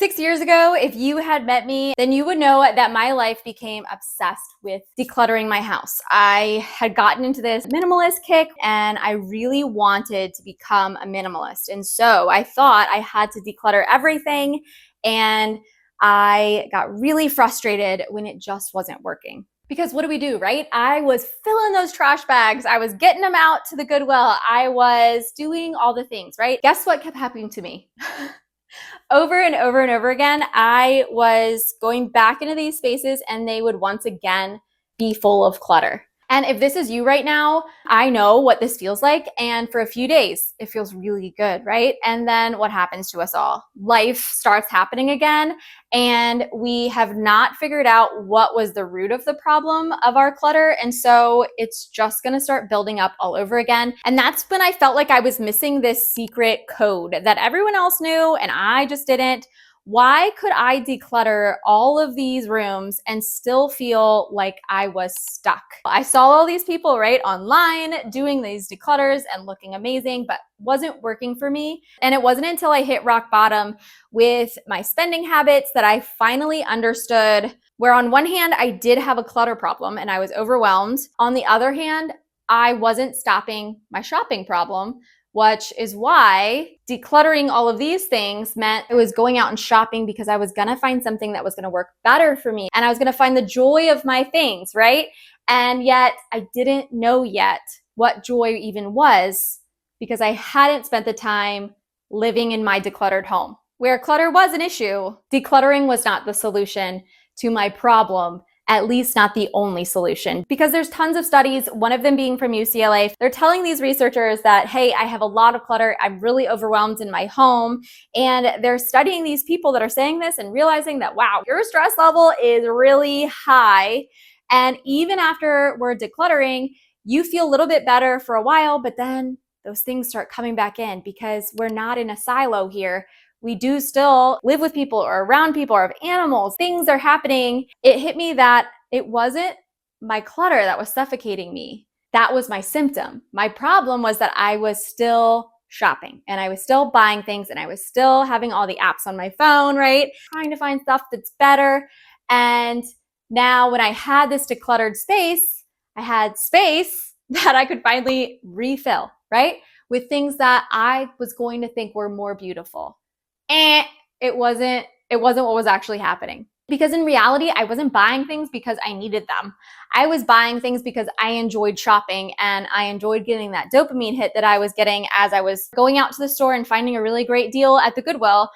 6 years ago, if you had met me, then you would know that my life became obsessed with decluttering my house. I had gotten into this minimalist kick and I really wanted to become a minimalist. And so I thought I had to declutter everything, and I got really frustrated when it just wasn't working. Because what do we do, right? I was filling those trash bags. I was getting them out to the Goodwill. I was doing all the things, right? Guess what kept happening to me? Over and over and over again, I was going back into these spaces and they would once again be full of clutter. And if this is you right now, I know what this feels like. And for a few days, it feels really good, right? And then what happens to us all? Life starts happening again, and we have not figured out what was the root of the problem of our clutter. And so it's just gonna start building up all over again. And that's when I felt like I was missing this secret code that everyone else knew and I just didn't. Why could I declutter all of these rooms and still feel like I was stuck? I saw all these people, right, online doing these declutters and looking amazing, but wasn't working for me. And it wasn't until I hit rock bottom with my spending habits that I finally understood where on one hand, I did have a clutter problem and I was overwhelmed. On the other hand, I wasn't stopping my shopping problem, which is why decluttering all of these things meant I was going out and shopping because I was gonna find something that was gonna work better for me. And I was gonna find the joy of my things, right? And yet I didn't know yet what joy even was because I hadn't spent the time living in my decluttered home. Where clutter was an issue, decluttering was not the solution to my problem. At least not the only solution, because there's tons of studies, one of them being from UCLA. They're telling these researchers that, hey, I have a lot of clutter. I'm really overwhelmed in my home. And they're studying these people that are saying this and realizing that, wow, your stress level is really high. And even after we're decluttering, you feel a little bit better for a while, but then those things start coming back in because we're not in a silo here. We do still live with people or around people or have animals. Things are happening. It hit me that it wasn't my clutter that was suffocating me. That was my symptom. My problem was that I was still shopping and I was still buying things and I was still having all the apps on my phone, right? Trying to find stuff that's better. And now when I had this decluttered space, I had space that I could finally refill, right? With things that I was going to think were more beautiful. It wasn't what was actually happening. Because in reality, I wasn't buying things because I needed them. I was buying things because I enjoyed shopping and I enjoyed getting that dopamine hit that I was getting as I was going out to the store and finding a really great deal at the Goodwill.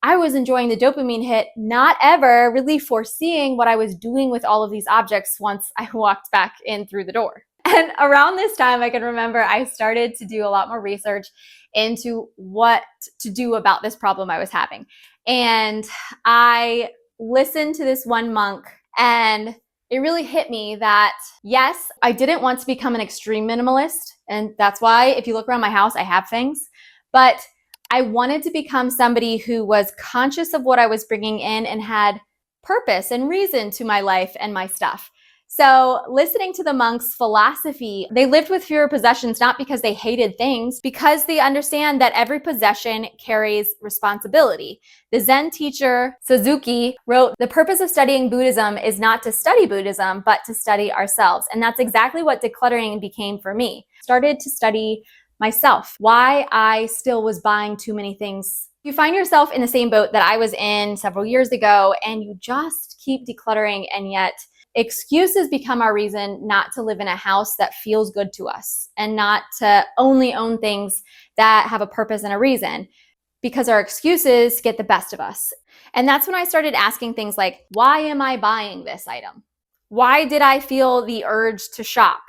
I was enjoying the dopamine hit, not ever really foreseeing what I was doing with all of these objects once I walked back in through the door. And around this time, I can remember I started to do a lot more research into what to do about this problem I was having. And I listened to this one monk, and it really hit me that, yes, I didn't want to become an extreme minimalist. And that's why if you look around my house, I have things. But I wanted to become somebody who was conscious of what I was bringing in and had purpose and reason to my life and my stuff. So listening to the monks' philosophy, they lived with fewer possessions, not because they hated things, because they understand that every possession carries responsibility. The Zen teacher, Suzuki, wrote, "The purpose of studying Buddhism is not to study Buddhism, but to study ourselves." And that's exactly what decluttering became for me. Started to study myself, why I still was buying too many things. You find yourself in the same boat that I was in several years ago, and you just keep decluttering, and yet excuses become our reason not to live in a house that feels good to us and not to only own things that have a purpose and a reason, because our excuses get the best of us. And that's when I started asking things like, why am I buying this item? Why did I feel the urge to shop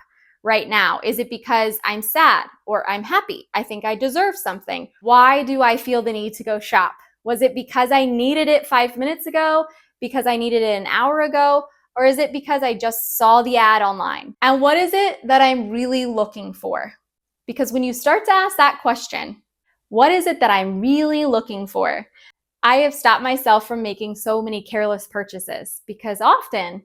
right now? Is it because I'm sad or I'm happy? I think I deserve something. Why do I feel the need to go shop? Was it because I needed it 5 minutes ago? Because I needed it an hour ago? Or is it because I just saw the ad online? And what is it that I'm really looking for? Because when you start to ask that question, what is it that I'm really looking for? I have stopped myself from making so many careless purchases, because often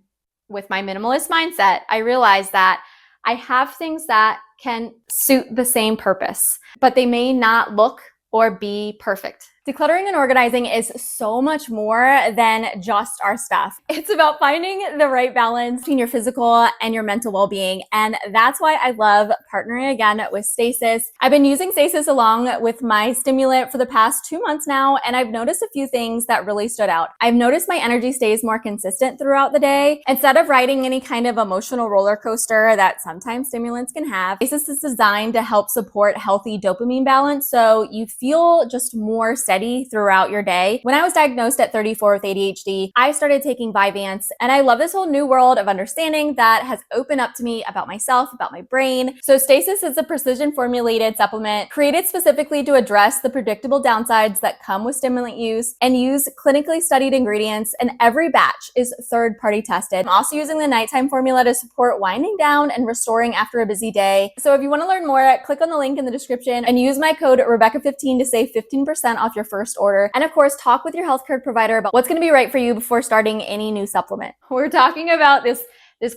with my minimalist mindset, I realize that I have things that can suit the same purpose, but they may not look or be perfect. Decluttering and organizing is so much more than just our stuff. It's about finding the right balance between your physical and your mental well-being. And that's why I love partnering again with Stasis. I've been using Stasis along with my stimulant for the past 2 months now, and I've noticed a few things that really stood out. I've noticed my energy stays more consistent throughout the day. Instead of riding any kind of emotional roller coaster that sometimes stimulants can have, Stasis is designed to help support healthy dopamine balance so you feel just more steady throughout your day. When I was diagnosed at 34 with ADHD, I started taking Vyvanse, and I love this whole new world of understanding that has opened up to me about myself, about my brain. So Stasis is a precision formulated supplement created specifically to address the predictable downsides that come with stimulant use and use clinically studied ingredients, and every batch is third-party tested. I'm also using the nighttime formula to support winding down and restoring after a busy day. So if you want to learn more, click on the link in the description and use my code Rebecca15 to save 15% off your first order. And of course, talk with your healthcare provider about what's going to be right for you before starting any new supplement. We're talking about this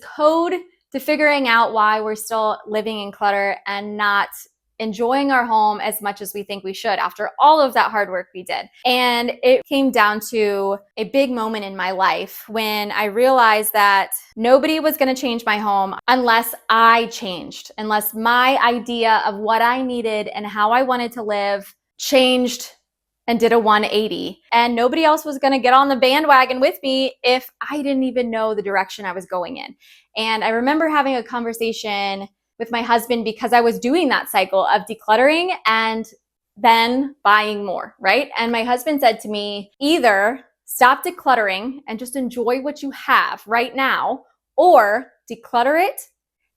code to figuring out why we're still living in clutter and not enjoying our home as much as we think we should after all of that hard work we did. And it came down to a big moment in my life when I realized that nobody was going to change my home unless I changed, unless my idea of what I needed and how I wanted to live changed and did a 180. And nobody else was going to get on the bandwagon with me if I didn't even know the direction I was going in. And I remember having a conversation with my husband because I was doing that cycle of decluttering and then buying more, right? And my husband said to me, either stop decluttering and just enjoy what you have right now, or declutter it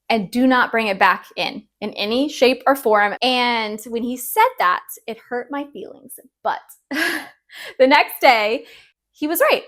and do not bring it back in any shape or form. And when he said that, it hurt my feelings. But the next day, he was right.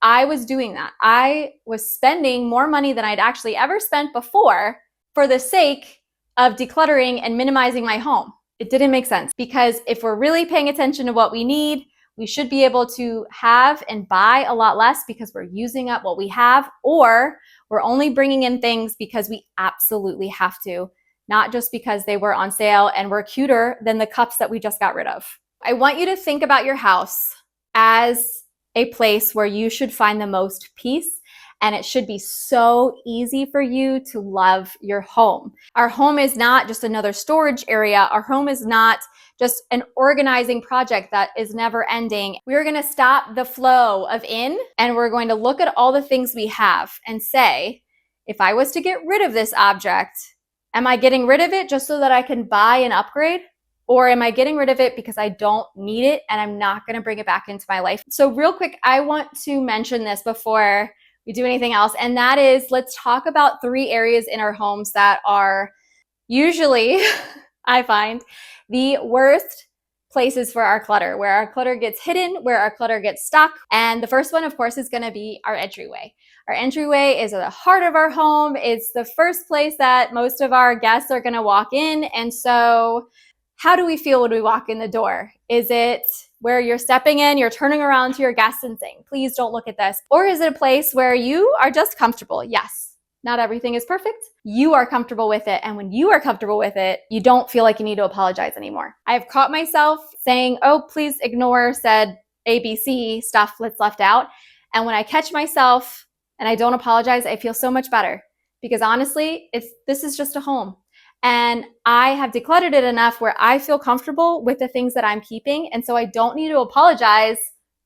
I was doing that. I was spending more money than I'd actually ever spent before for the sake of decluttering and minimizing my home. It didn't make sense, because if we're really paying attention to what we need, we should be able to have and buy a lot less because we're using up what we have, or we're only bringing in things because we absolutely have to, not just because they were on sale and were cuter than the cups that we just got rid of. I want you to think about your house as a place where you should find the most peace, and it should be so easy for you to love your home. Our home is not just another storage area. Our home is not just an organizing project that is never ending. We're going to stop the flow of in, and we're going to look at all the things we have and say, if I was to get rid of this object, am I getting rid of it just so that I can buy an upgrade? Or am I getting rid of it because I don't need it and I'm not going to bring it back into my life? So real quick, I want to mention this before we do anything else. And that is, let's talk about 3 areas in our homes that are usually, I find, the worst places for our clutter, where our clutter gets hidden, where our clutter gets stuck. And the first one, of course, is going to be our entryway. Our entryway is at the heart of our home. It's the first place that most of our guests are going to walk in. And so how do we feel when we walk in the door? Is it where you're stepping in, you're turning around to your guests and saying, please don't look at this? Or is it a place where you are just comfortable? Yes, not everything is perfect. You are comfortable with it. And when you are comfortable with it, you don't feel like you need to apologize anymore. I have caught myself saying, oh, please ignore said ABC stuff that's left out. And when I catch myself and I don't apologize, I feel so much better, because honestly, this is just a home. And I have decluttered it enough where I feel comfortable with the things that I'm keeping. And so I don't need to apologize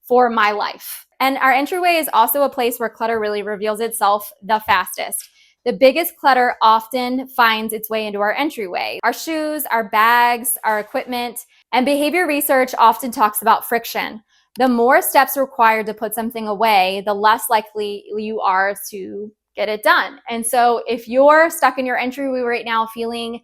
for my life. And our entryway is also a place where clutter really reveals itself the fastest. The biggest clutter often finds its way into our entryway. Our shoes, our bags, our equipment, and behavior research often talks about friction. The more steps required to put something away, the less likely you are to get it done. And so if you're stuck in your entryway right now feeling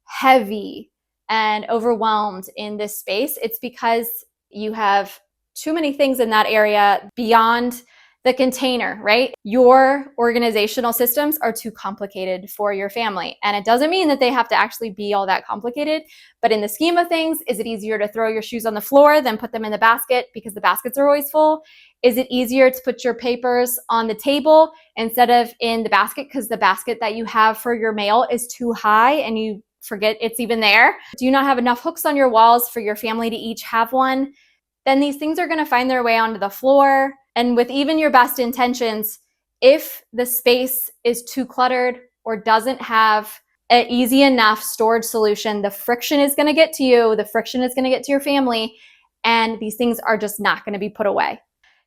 heavy and overwhelmed in this space, it's because you have too many things in that area beyond the container, right? Your organizational systems are too complicated for your family. And it doesn't mean that they have to actually be all that complicated, but in the scheme of things, is it easier to throw your shoes on the floor than put them in the basket because the baskets are always full? Is it easier to put your papers on the table instead of in the basket because the basket that you have for your mail is too high and you forget it's even there? Do you not have enough hooks on your walls for your family to each have one? then these things are gonna find their way onto the floor. And with even your best intentions, if the space is too cluttered or doesn't have an easy enough storage solution, the friction is gonna get to you, the friction is gonna get to your family, and these things are just not gonna be put away.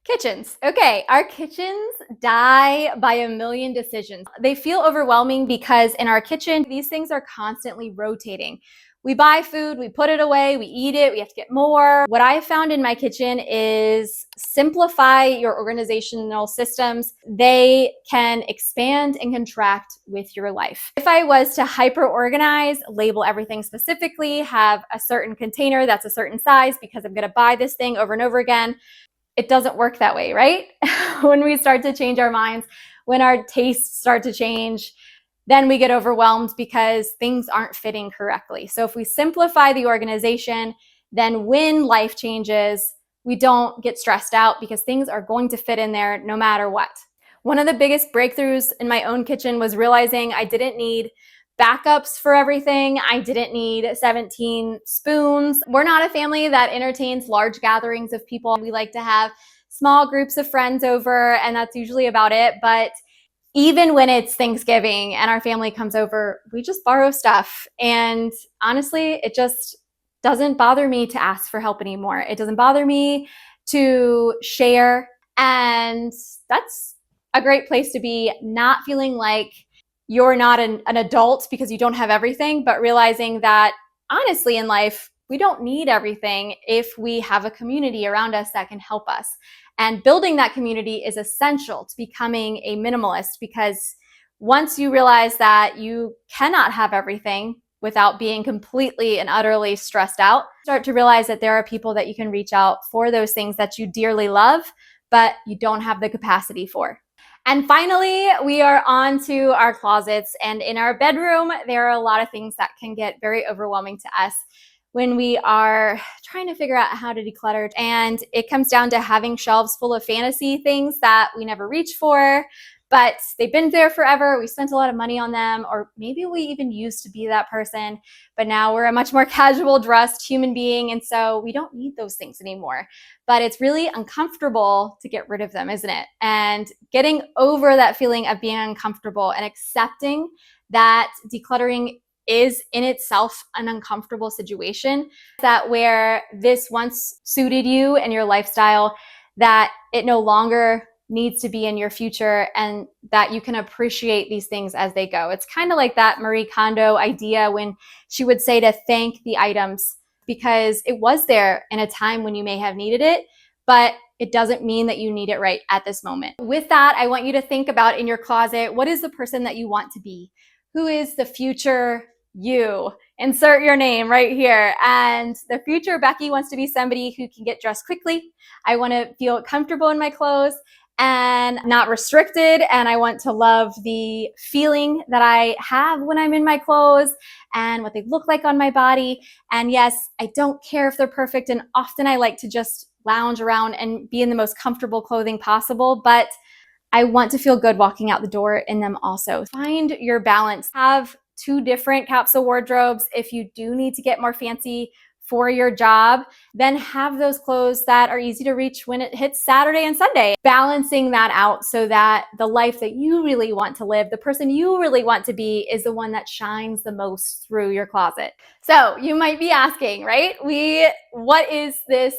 Kitchens. Okay, our kitchens die by a million decisions. They feel overwhelming because in our kitchen, these things are constantly rotating. We buy food, we put it away, we eat it, we have to get more. What I found in my kitchen is simplify your organizational systems. They can expand and contract with your life. If I was to hyper organize, label everything specifically, have a certain container that's a certain size because I'm gonna buy this thing over and over again, it doesn't work that way, right? When we start to change our minds, when our tastes start to change, then we get overwhelmed because things aren't fitting correctly. So if we simplify the organization, then when life changes, we don't get stressed out because things are going to fit in there no matter what. One of the biggest breakthroughs in my own kitchen was realizing I didn't need backups for everything. I didn't need 17 spoons. We're not a family that entertains large gatherings of people. We like to have small groups of friends over, and that's usually about it. But even when it's Thanksgiving and our family comes over, we just borrow stuff. And honestly, it just doesn't bother me to ask for help anymore. It doesn't bother me to share. And that's a great place to be, not feeling like you're not an adult because you don't have everything, but realizing that honestly in life, we don't need everything if we have a community around us that can help us. And building that community is essential to becoming a minimalist, because once you realize that you cannot have everything without being completely and utterly stressed out, start to realize that there are people that you can reach out for those things that you dearly love, but you don't have the capacity for. And finally, we are on to our closets. And in our bedroom, there are a lot of things that can get very overwhelming to us when we are trying to figure out how to declutter. And it comes down to having shelves full of fantasy things that we never reach for, but they've been there forever. We spent a lot of money on them, or maybe we even used to be that person, but now we're a much more casual dressed human being. And so we don't need those things anymore. But it's really uncomfortable to get rid of them, isn't it? And getting over that feeling of being uncomfortable and accepting that decluttering is in itself an uncomfortable situation, that where this once suited you and your lifestyle, that it no longer needs to be in your future, and that you can appreciate these things as they go. It's kind of like that Marie Kondo idea when she would say to thank the items, because it was there in a time when you may have needed it, but it doesn't mean that you need it right at this moment. With that, I want you to think about in your closet, what is the person that you want to be? Who is the future you? Insert your name right here. And the future Becky wants to be somebody who can get dressed quickly. I want to feel comfortable in my clothes and not restricted. And I want to love the feeling that I have when I'm in my clothes and what they look like on my body. And yes, I don't care if they're perfect. And often I like to just lounge around and be in the most comfortable clothing possible. But I want to feel good walking out the door in them also. Find your balance. Have 2 different capsule wardrobes. If you do need to get more fancy for your job, then have those clothes that are easy to reach when it hits Saturday and Sunday. Balancing that out so that the life that you really want to live, the person you really want to be, is the one that shines the most through your closet. So you might be asking, right? What is this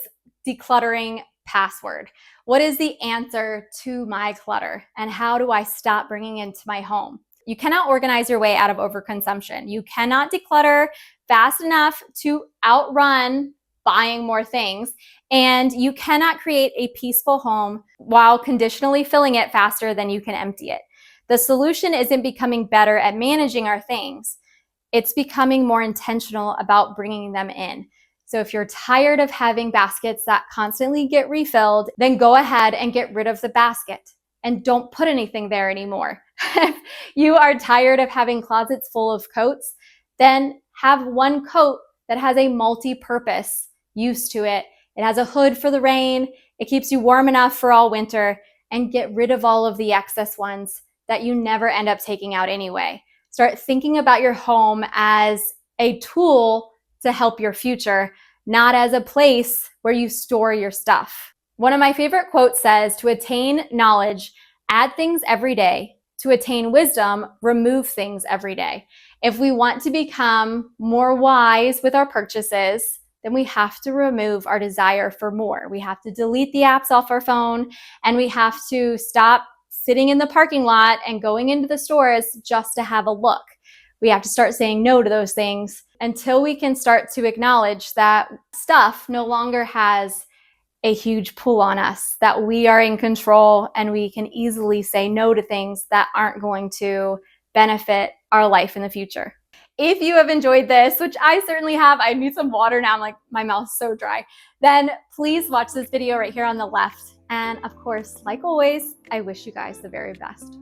decluttering password? What is the answer to my clutter? And how do I stop bringing it into my home? You cannot organize your way out of overconsumption. You cannot declutter fast enough to outrun buying more things. And you cannot create a peaceful home while conditionally filling it faster than you can empty it. The solution isn't becoming better at managing our things. It's becoming more intentional about bringing them in. So if you're tired of having baskets that constantly get refilled, then go ahead and get rid of the basket and don't put anything there anymore. If you are tired of having closets full of coats, then have one coat that has a multi-purpose use to it. It has a hood for the rain. It keeps you warm enough for all winter, and get rid of all of the excess ones that you never end up taking out anyway. Start thinking about your home as a tool to help your future, not as a place where you store your stuff. One of my favorite quotes says, to attain knowledge, add things every day. To attain wisdom, remove things every day. If we want to become more wise with our purchases, then we have to remove our desire for more. We have to delete the apps off our phone, and we have to stop sitting in the parking lot and going into the stores just to have a look. We have to start saying no to those things until we can start to acknowledge that stuff no longer has a huge pull on us, that we are in control and we can easily say no to things that aren't going to benefit our life in the future. If you have enjoyed this, which I certainly have, I need some water now, I'm like, my mouth's so dry, then please watch this video right here on the left. And of course, like always, I wish you guys the very best.